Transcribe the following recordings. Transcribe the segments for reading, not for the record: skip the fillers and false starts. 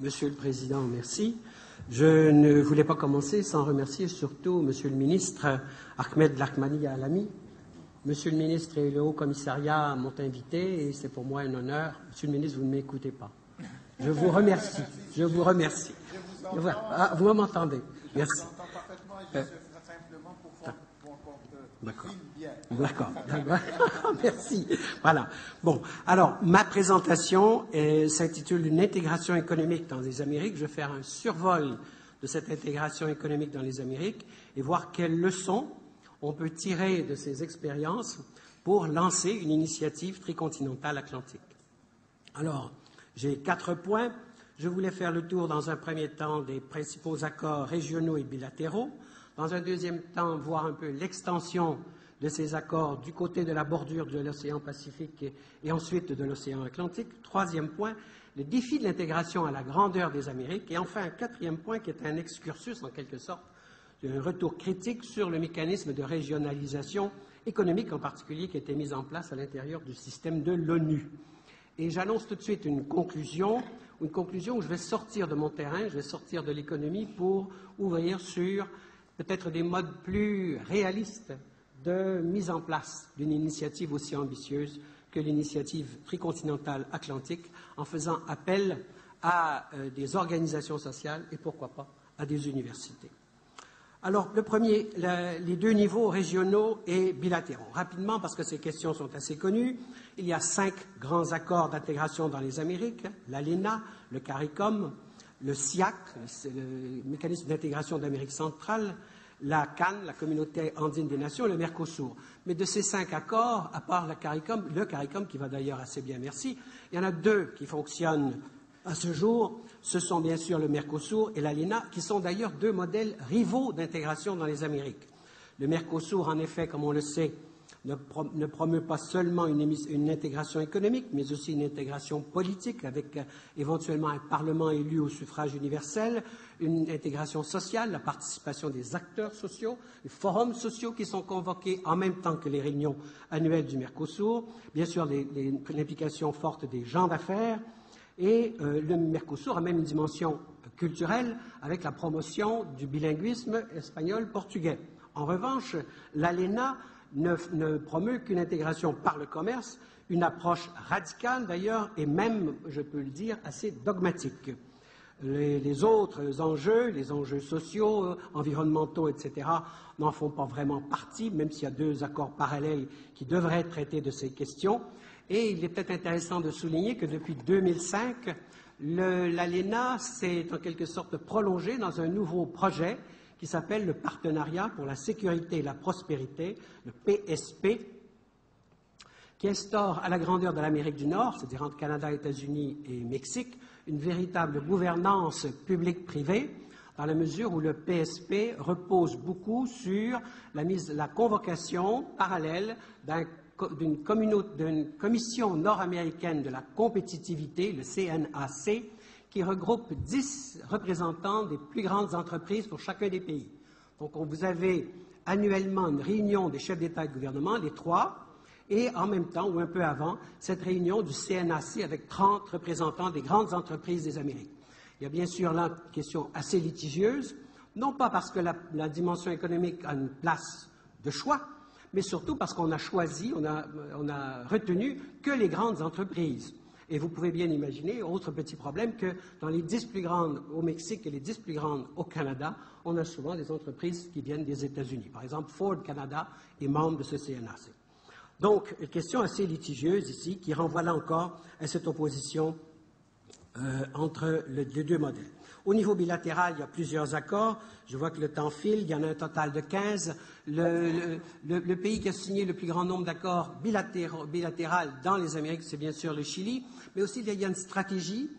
Monsieur le Président, merci. Je ne voulais pas commencer sans remercier surtout Monsieur le ministre Ahmed Lakmani Alami. Monsieur le ministre et le Haut-Commissariat m'ont invité et c'est pour moi un honneur. Monsieur le ministre, vous ne m'écoutez pas. Je vous remercie. Je vous remercie. Vous m'entendez? Merci. Simplement pour D'accord. bien. D'accord. Merci. Voilà. Bon, alors, ma présentation s'intitule « Une intégration économique dans les Amériques ». Je vais faire un survol de cette intégration économique dans les Amériques et voir quelles leçons on peut tirer de ces expériences pour lancer une initiative tricontinentale atlantique. Alors, j'ai 4 points. Je voulais faire le tour dans un premier temps des principaux accords régionaux et bilatéraux. Dans un deuxième temps, voir un peu l'extension de ces accords du côté de la bordure de l'océan Pacifique et ensuite de l'océan Atlantique. Troisième point, le défi de l'intégration à la grandeur des Amériques. Et enfin, un quatrième point qui est un excursus en quelque sorte, un retour critique sur le mécanisme de régionalisation économique en particulier qui a été mis en place à l'intérieur du système de l'ONU. Et j'annonce tout de suite une conclusion où je vais sortir de mon terrain, je vais sortir de l'économie pour ouvrir sur peut-être des modes plus réalistes de mise en place d'une initiative aussi ambitieuse que l'initiative tricontinentale atlantique en faisant appel à des organisations sociales et pourquoi pas à des universités. Alors, le premier, les 2 niveaux régionaux et bilatéraux. Rapidement, parce que ces questions sont assez connues, il y a 5 grands accords d'intégration dans les Amériques, l'ALENA, le CARICOM, le SIAC, le mécanisme d'intégration d'Amérique centrale, la CAN, la Communauté andine des nations, et le Mercosur. Mais de ces 5 accords, à part le CARICOM qui va d'ailleurs assez bien, merci, il y en a 2 qui fonctionnent à ce jour. Ce sont bien sûr le Mercosur et l'ALENA, qui sont d'ailleurs 2 modèles rivaux d'intégration dans les Amériques. Le Mercosur, en effet, comme on le sait, ne promeut pas seulement une intégration économique, mais aussi une intégration politique avec éventuellement un Parlement élu au suffrage universel, une intégration sociale, la participation des acteurs sociaux, les forums sociaux qui sont convoqués en même temps que les réunions annuelles du Mercosur, bien sûr l'implication forte des gens d'affaires, et le Mercosur a même une dimension culturelle avec la promotion du bilinguisme espagnol-portugais. En revanche, l'ALENA ne promeut qu'une intégration par le commerce, une approche radicale d'ailleurs, et même, je peux le dire, assez dogmatique. Les autres enjeux, les enjeux sociaux, environnementaux, etc., n'en font pas vraiment partie, même s'il y a 2 accords parallèles qui devraient traiter de ces questions. Et il est peut-être intéressant de souligner que depuis 2005, l'ALENA s'est en quelque sorte prolongé dans un nouveau projet qui s'appelle le Partenariat pour la sécurité et la prospérité, le PSP, qui instaure à la grandeur de l'Amérique du Nord, c'est-à-dire entre Canada, États-Unis et Mexique, une véritable gouvernance publique-privée, dans la mesure où le PSP repose beaucoup sur la convocation parallèle d'une commission nord-américaine de la compétitivité, le CNAC, qui regroupe 10 représentants des plus grandes entreprises pour chacun des pays. Donc, vous avez annuellement une réunion des chefs d'État et de gouvernement, les 3, et en même temps, ou un peu avant, cette réunion du CNAC avec 30 représentants des grandes entreprises des Amériques. Il y a bien sûr là une question assez litigieuse, non pas parce que la dimension économique a une place de choix, mais surtout parce qu'on a choisi, on a retenu que les grandes entreprises. Et vous pouvez bien imaginer, autre petit problème, que dans les 10 plus grandes au Mexique et les 10 plus grandes au Canada, on a souvent des entreprises qui viennent des États-Unis. Par exemple, Ford Canada est membre de ce CNAC. Donc, une question assez litigieuse ici, qui renvoie là encore à cette opposition entre les 2 modèles. Au niveau bilatéral, il y a plusieurs accords. Je vois que le temps file. Il y en a un total de 15. Le pays qui a signé le plus grand nombre d'accords bilatéraux dans les Amériques, c'est bien sûr le Chili. Mais aussi, il y a une stratégie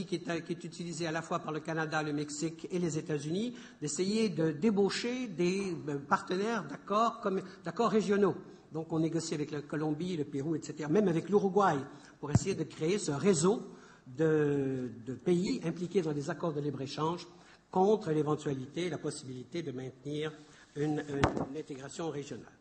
qui est utilisée à la fois par le Canada, le Mexique et les États-Unis, d'essayer de débaucher des partenaires d'accords régionaux. Donc, on négocie avec la Colombie, le Pérou, etc., même avec l'Uruguay, pour essayer de créer ce réseau de pays impliqués dans des accords de libre-échange contre l'éventualité, la possibilité de maintenir une intégration régionale.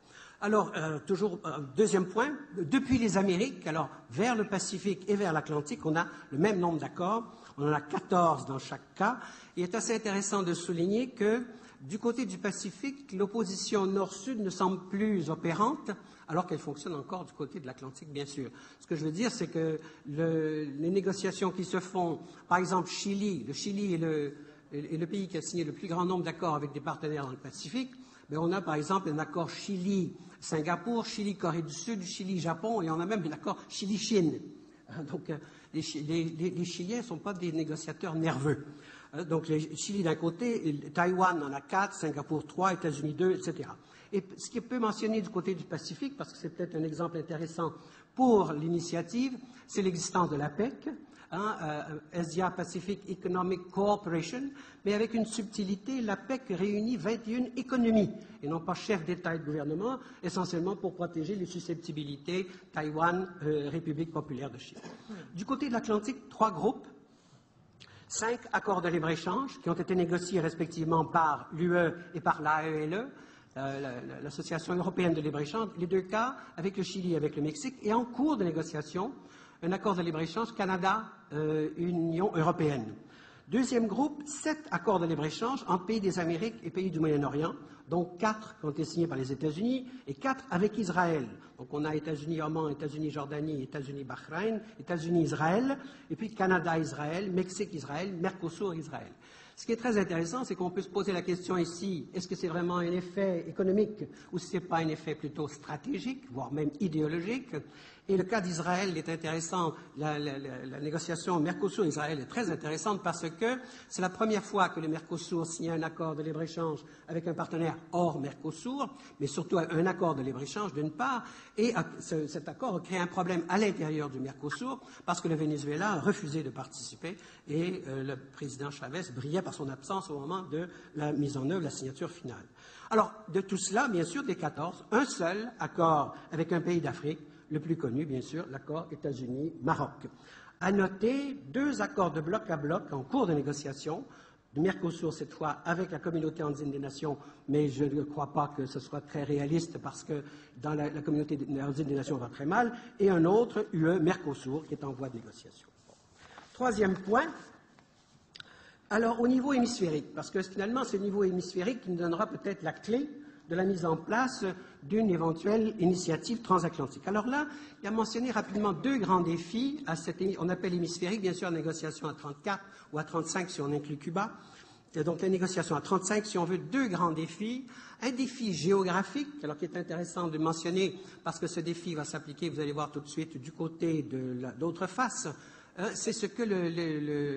Alors, toujours, deuxième point, depuis les Amériques, alors vers le Pacifique et vers l'Atlantique, on a le même nombre d'accords, on en a 14 dans chaque cas. Il est assez intéressant de souligner que du côté du Pacifique, l'opposition nord-sud ne semble plus opérante, alors qu'elle fonctionne encore du côté de l'Atlantique, bien sûr. Ce que je veux dire, c'est que les négociations qui se font, par exemple, le Chili est le pays qui a signé le plus grand nombre d'accords avec des partenaires dans le Pacifique. Mais on a par exemple un accord Chili-Singapour, Chili-Corée du Sud, Chili-Japon, et on a même un accord Chili-Chine. Donc les Chiliens ne sont pas des négociateurs nerveux. Donc les Chili d'un côté, Taïwan en a 4, Singapour 3, États-Unis 2, etc. Et ce qui peut mentionner du côté du Pacifique, parce que c'est peut-être un exemple intéressant pour l'initiative, c'est l'existence de l'APEC, Asia Pacific Economic Cooperation, mais avec une subtilité, l'APEC réunit 21 économies, et non pas chefs d'État et de gouvernement, essentiellement pour protéger les susceptibilités Taïwan, République populaire de Chine. Du côté de l'Atlantique, 3 groupes, 5 accords de libre-échange qui ont été négociés respectivement par l'UE et par l'AELE, l'Association européenne de libre-échange, les 2 cas avec le Chili et avec le Mexique, et en cours de négociation, un accord de libre-échange Canada-Union européenne. Deuxième groupe, 7 accords de libre-échange entre pays des Amériques et pays du Moyen-Orient, dont 4 qui ont été signés par les États-Unis et 4 avec Israël. Donc on a États-Unis-Oman, États-Unis-Jordanie, États-Unis-Bahreïn, États-Unis-Israël, et puis Canada-Israël, Mexique-Israël, Mercosur-Israël. Ce qui est très intéressant, c'est qu'on peut se poser la question ici, est-ce que c'est vraiment un effet économique ou si ce n'est pas un effet plutôt stratégique, voire même idéologique? Et le cas d'Israël est intéressant, la négociation Mercosur-Israël est très intéressante parce que c'est la première fois que le Mercosur signe un accord de libre-échange avec un partenaire hors Mercosur, mais surtout un accord de libre-échange d'une part, et cet accord a créé un problème à l'intérieur du Mercosur parce que le Venezuela a refusé de participer et le président Chavez brillait par son absence au moment de la mise en œuvre, la signature finale. Alors, de tout cela, bien sûr, des 14, un seul accord avec un pays d'Afrique, le plus connu, bien sûr, l'accord États-Unis-Maroc. À noter 2 accords de bloc à bloc en cours de négociation, de Mercosur cette fois avec la communauté andine des nations, mais je ne crois pas que ce soit très réaliste parce que dans la communauté andine des nations, on va très mal, et un autre UE-Mercosur qui est en voie de négociation. Troisième point, alors au niveau hémisphérique, parce que finalement c'est le niveau hémisphérique qui nous donnera peut-être la clé de la mise en place d'une éventuelle initiative transatlantique. Alors là, il a mentionné rapidement 2 grands défis à on appelle hémisphérique, bien sûr, la négociation à 34 ou à 35 si on inclut Cuba. Et donc la négociation à 35, si on veut, 2 grands défis. Un défi géographique, alors qui est intéressant de mentionner parce que ce défi va s'appliquer, vous allez voir tout de suite, du côté de l'autre face. C'est ce que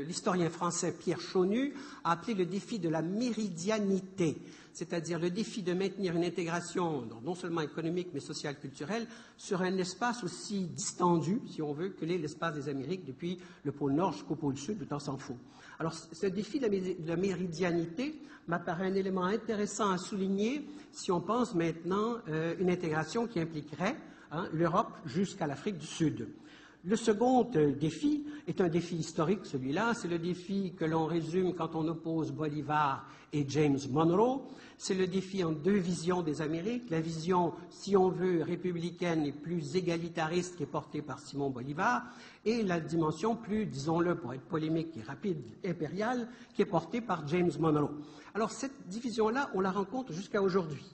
l'historien français Pierre Chaunu a appelé le défi de la méridianité, c'est-à-dire le défi de maintenir une intégration non seulement économique mais sociale, culturelle, sur un espace aussi distendu, si on veut, que l'est l'espace des Amériques depuis le pôle Nord jusqu'au pôle Sud, le temps s'en fout. Alors, ce défi de la méridianité m'apparaît un élément intéressant à souligner si on pense maintenant une intégration qui impliquerait l'Europe jusqu'à l'Afrique du Sud. Le second défi est un défi historique, celui-là. C'est le défi que l'on résume quand on oppose Bolivar et James Monroe. C'est le défi en 2 visions des Amériques. La vision, si on veut, républicaine et plus égalitariste qui est portée par Simon Bolivar, et la dimension plus, disons-le pour être polémique et rapide, impériale, qui est portée par James Monroe. Alors cette division-là, on la rencontre jusqu'à aujourd'hui.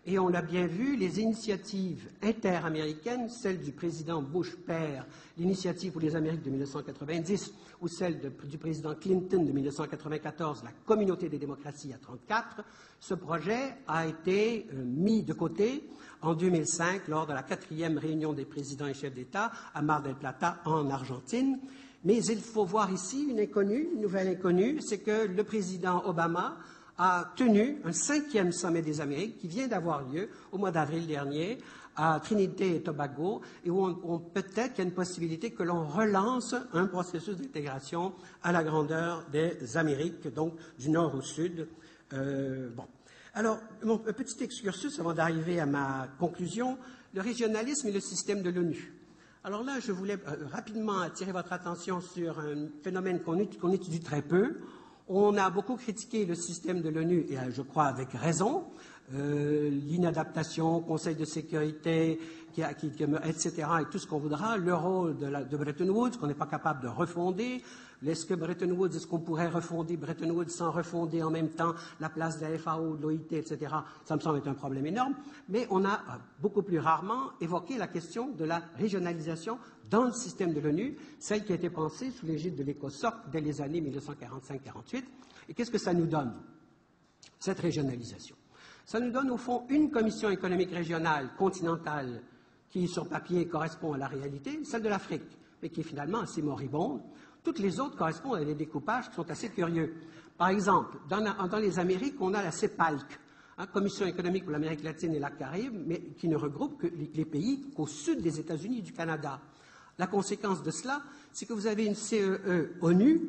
Et on l'a bien vu, les initiatives interaméricaines, celle du président Bush père, l'initiative pour les Amériques de 1990, ou celle du président Clinton de 1994, la communauté des démocraties à 34, ce projet a été mis de côté en 2005 lors de la 4e réunion des présidents et chefs d'État à Mar del Plata en Argentine. Mais il faut voir ici une nouvelle inconnue, c'est que le président Obama a tenu un 5e sommet des Amériques qui vient d'avoir lieu au mois d'avril dernier à Trinité et Tobago, et où peut-être qu'il y a une possibilité que l'on relance un processus d'intégration à la grandeur des Amériques, donc du nord au sud. Alors, un petit excursus avant d'arriver à ma conclusion, le régionalisme et le système de l'ONU. Alors là, je voulais rapidement attirer votre attention sur un phénomène qu'on étudie très peu. On a beaucoup critiqué le système de l'ONU, et je crois avec raison, l'inadaptation, Conseil de sécurité, etc., et tout ce qu'on voudra, le rôle de Bretton Woods, qu'on n'est pas capable de refonder. Est-ce que Bretton Woods, est-ce qu'on pourrait refonder Bretton Woods sans refonder en même temps la place de la FAO, de l'OIT, etc. Ça me semble être un problème énorme. Mais on a beaucoup plus rarement évoqué la question de la régionalisation dans le système de l'ONU, celle qui a été pensée sous l'égide de l'ECOSOC dès les années 1945-48. Et qu'est-ce que ça nous donne, cette régionalisation? Ça nous donne au fond une commission économique régionale continentale qui, sur papier, correspond à la réalité, celle de l'Afrique, mais qui est finalement assez moribonde. Toutes les autres correspondent à des découpages qui sont assez curieux. Par exemple, dans les Amériques, on a la CEPALC, Commission économique pour l'Amérique latine et la Caraïbe, mais qui ne regroupe que les pays qu'au sud des États-Unis et du Canada. La conséquence de cela, c'est que vous avez une CEE-ONU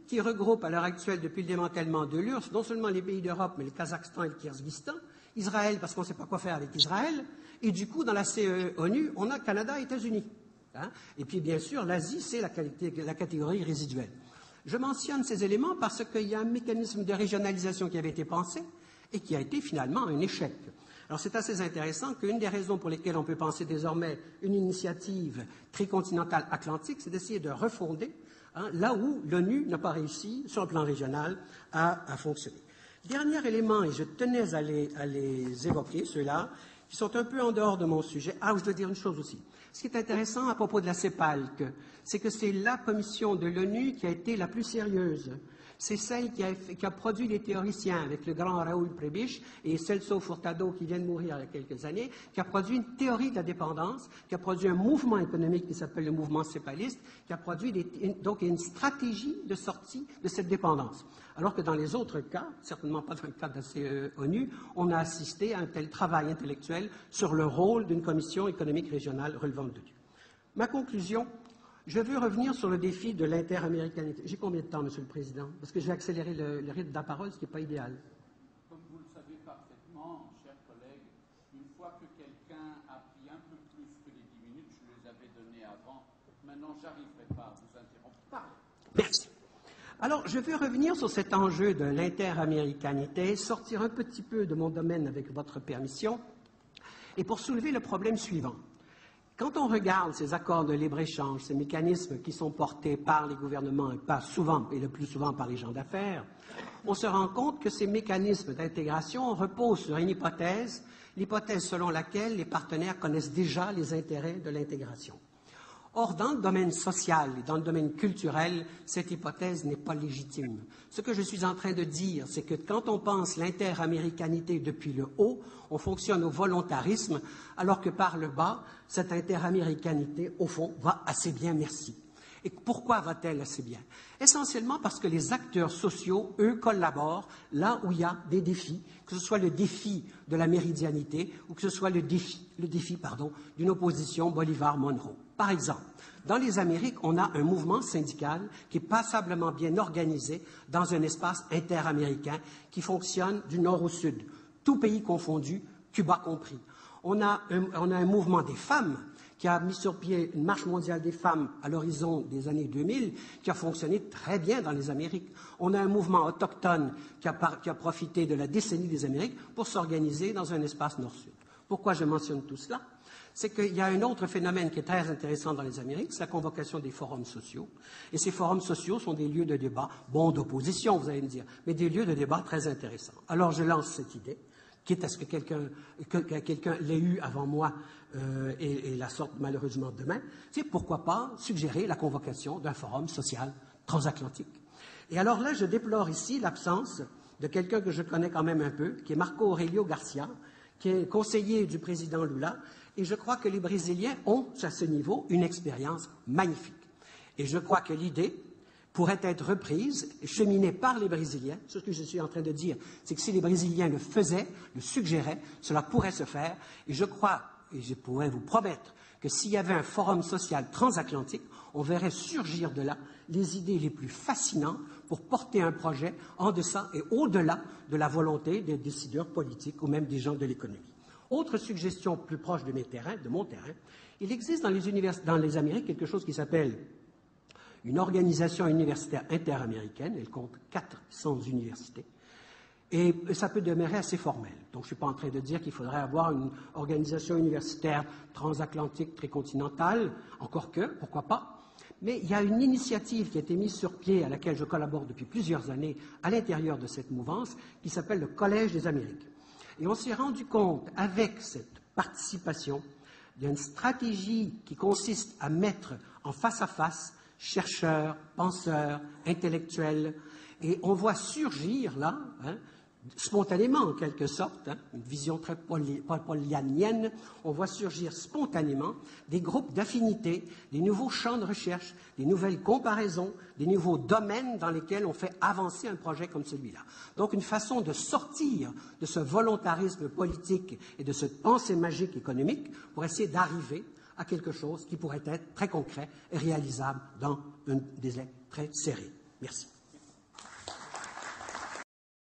qui regroupe à l'heure actuelle, depuis le démantèlement de l'URSS, non seulement les pays d'Europe, mais le Kazakhstan et le Kirghizistan, Israël, parce qu'on ne sait pas quoi faire avec Israël, et du coup, dans la CEE-ONU, on a Canada et États-Unis. Et puis, bien sûr, l'Asie, c'est la catégorie résiduelle. Je mentionne ces éléments parce qu'il y a un mécanisme de régionalisation qui avait été pensé et qui a été finalement un échec. Alors, c'est assez intéressant qu'une des raisons pour lesquelles on peut penser désormais une initiative tricontinentale atlantique, c'est d'essayer de refonder là où l'ONU n'a pas réussi, sur le plan régional, à fonctionner. Dernier élément, et je tenais à les évoquer, ceux-là, qui sont un peu en dehors de mon sujet. Je dois dire une chose aussi. Ce qui est intéressant à propos de la CEPALC, c'est que c'est la commission de l'ONU qui a été la plus sérieuse. C'est celle qui a produit les théoriciens, avec le grand Raoul Prebisch et Celso Furtado, qui vient de mourir il y a quelques années, qui a produit une théorie de la dépendance, qui a produit un mouvement économique qui s'appelle le mouvement cépaliste, qui a produit donc une stratégie de sortie de cette dépendance. Alors que dans les autres cas, certainement pas dans le cas de la CEE-ONU, on a assisté à un tel travail intellectuel sur le rôle d'une commission économique régionale relevant de l'ONU. Ma conclusion, je veux revenir sur le défi de l'interaméricanité. J'ai combien de temps, Monsieur le Président? Parce que je vais accélérer le rythme de la parole, ce qui n'est pas idéal. Comme vous le savez parfaitement, chers collègues, une fois que quelqu'un a pris un peu plus que les 10 minutes, je les avais données avant. Maintenant, je n'arriverai pas à vous interrompre. Merci. Alors, je veux revenir sur cet enjeu de l'interaméricanité, sortir un petit peu de mon domaine avec votre permission, et pour soulever le problème suivant. Quand on regarde ces accords de libre-échange, ces mécanismes qui sont portés par les gouvernements et pas souvent, et le plus souvent par les gens d'affaires, on se rend compte que ces mécanismes d'intégration reposent sur une hypothèse, l'hypothèse selon laquelle les partenaires connaissent déjà les intérêts de l'intégration. Or, dans le domaine social et dans le domaine culturel, cette hypothèse n'est pas légitime. Ce que je suis en train de dire, c'est que quand on pense l'interaméricanité depuis le haut, on fonctionne au volontarisme, alors que par le bas, cette interaméricanité, au fond, va assez bien, merci. Et pourquoi va-t-elle assez bien? Essentiellement parce que les acteurs sociaux, eux, collaborent là où il y a des défis, que ce soit le défi de la méridianité ou que ce soit le défi d'une opposition Bolivar-Monroe. Par exemple, dans les Amériques, on a un mouvement syndical qui est passablement bien organisé dans un espace interaméricain qui fonctionne du nord au sud, tout pays confondu, Cuba compris. On a un mouvement des femmes qui a mis sur pied une marche mondiale des femmes à l'horizon des années 2000, qui a fonctionné très bien dans les Amériques. On a un mouvement autochtone qui a profité de la décennie des Amériques pour s'organiser dans un espace nord-sud. Pourquoi je mentionne tout cela? C'est qu'il y a un autre phénomène qui est très intéressant dans les Amériques, c'est la convocation des forums sociaux. Et ces forums sociaux sont des lieux de débat, d'opposition, vous allez me dire, mais des lieux de débat très intéressants. Alors, je lance cette idée, quitte à ce que quelqu'un l'ait eue avant moi et la sorte malheureusement demain, c'est pourquoi pas suggérer la convocation d'un forum social transatlantique. Et alors là, je déplore ici l'absence de quelqu'un que je connais quand même un peu, qui est Marco Aurelio Garcia, qui est conseiller du président Lula, et je crois que les Brésiliens ont, à ce niveau, une expérience magnifique. Et je crois que l'idée pourrait être reprise et cheminée par les Brésiliens. Ce que je suis en train de dire, c'est que si les Brésiliens le faisaient, le suggéraient, cela pourrait se faire. Et je crois, et je pourrais vous promettre, que s'il y avait un forum social transatlantique, on verrait surgir de là les idées les plus fascinantes pour porter un projet en deçà et au-delà de la volonté des décideurs politiques ou même des gens de l'économie. Autre suggestion plus proche de mon terrain, il existe dans les Amériques quelque chose qui s'appelle une organisation universitaire interaméricaine, elle compte 400 universités, Et ça peut demeurer assez formel. Donc, je ne suis pas en train de dire qu'il faudrait avoir une organisation universitaire transatlantique, tricontinentale, encore que, pourquoi pas. Mais il y a une initiative qui a été mise sur pied, à laquelle je collabore depuis plusieurs années, à l'intérieur de cette mouvance, qui s'appelle le Collège des Amériques. Et on s'est rendu compte, avec cette participation, il y a une stratégie qui consiste à mettre en face à face chercheurs, penseurs, intellectuels, et on voit surgir là, spontanément en quelque sorte, une vision très polyanienne, on voit surgir spontanément des groupes d'affinités, des nouveaux champs de recherche, des nouvelles comparaisons, des nouveaux domaines dans lesquels on fait avancer un projet comme celui-là. Donc une façon de sortir de ce volontarisme politique et de cette pensée magique économique pour essayer d'arriver à quelque chose qui pourrait être très concret et réalisable dans un délai très serré. Merci.